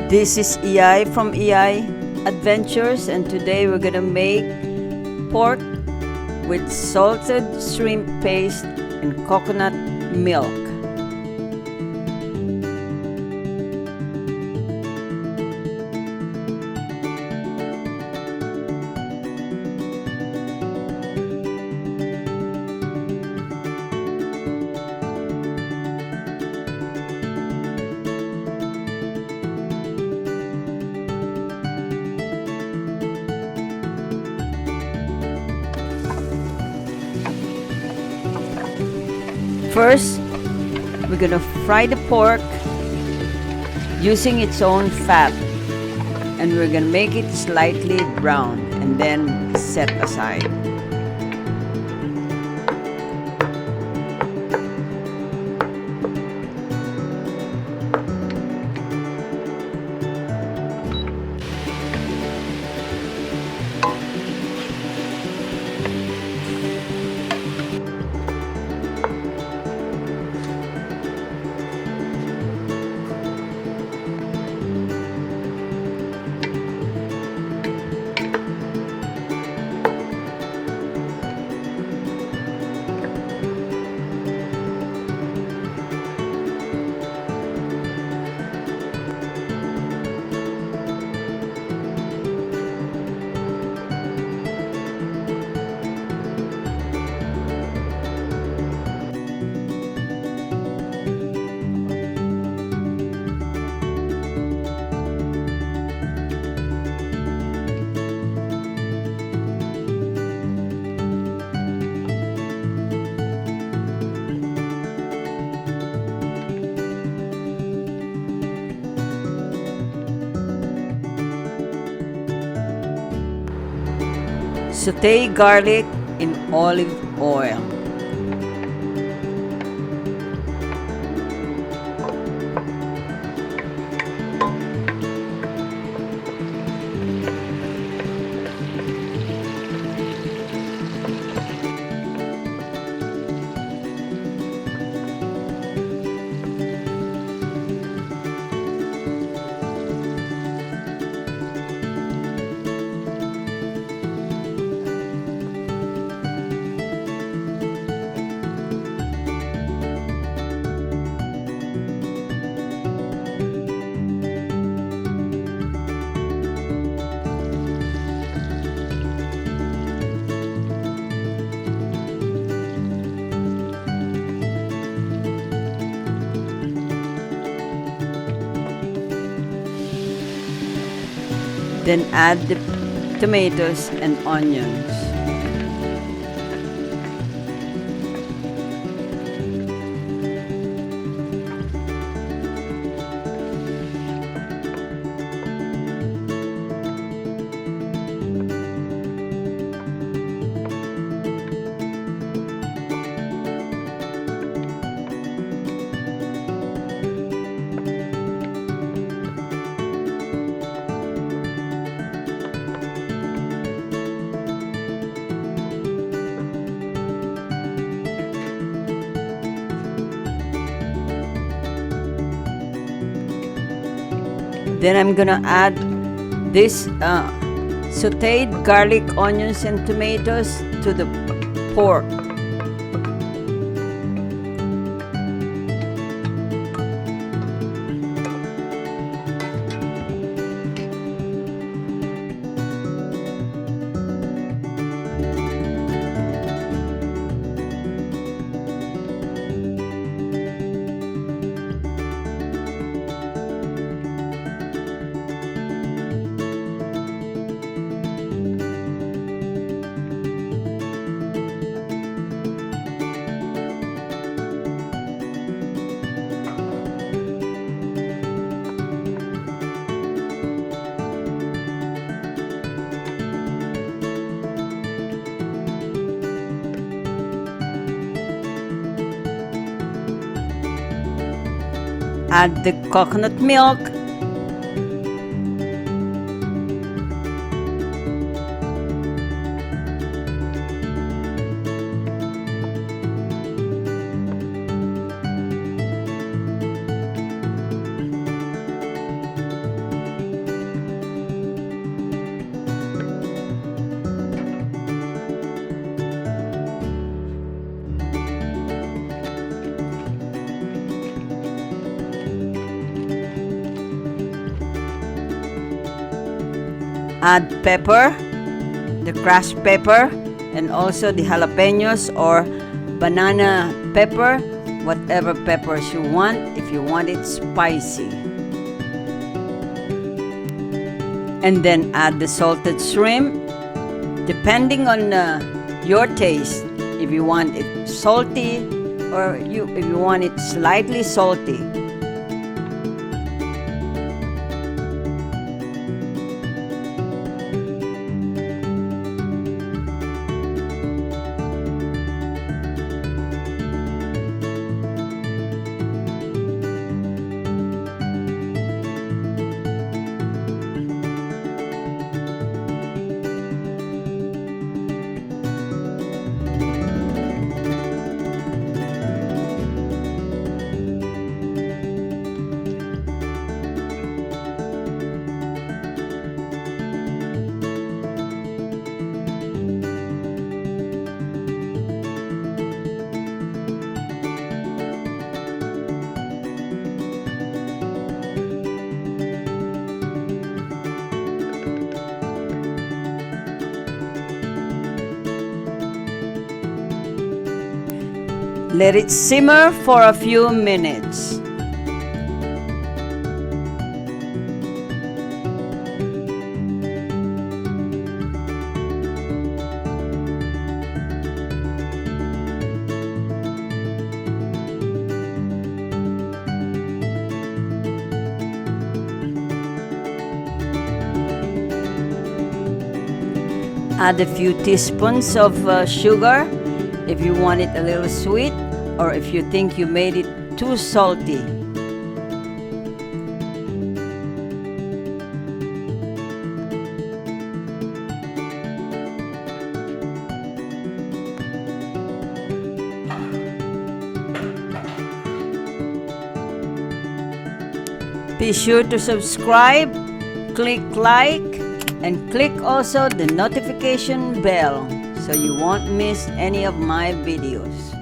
This is EI from EI Adventures, and today we're gonna make pork with salted shrimp paste and coconut milk. First, we're gonna fry the pork using its own fat, and we're gonna make it slightly brown and then set aside. Sauté garlic in olive oil. Then add the tomatoes and onions. Then I'm gonna add this sauteed garlic, onions, and tomatoes to the pork. Add the coconut milk. add pepper, the crushed pepper, and also the jalapenos or banana pepper, whatever peppers you want if you want it spicy. And then add the salted shrimp, depending on your taste, if you want it salty or if you want it slightly salty. Let it simmer for a few minutes. Add a few teaspoons of sugar if you want it a little sweet, or if you think you made it too salty. Be sure to subscribe, click like, and click also the notification bell so you won't miss any of my videos.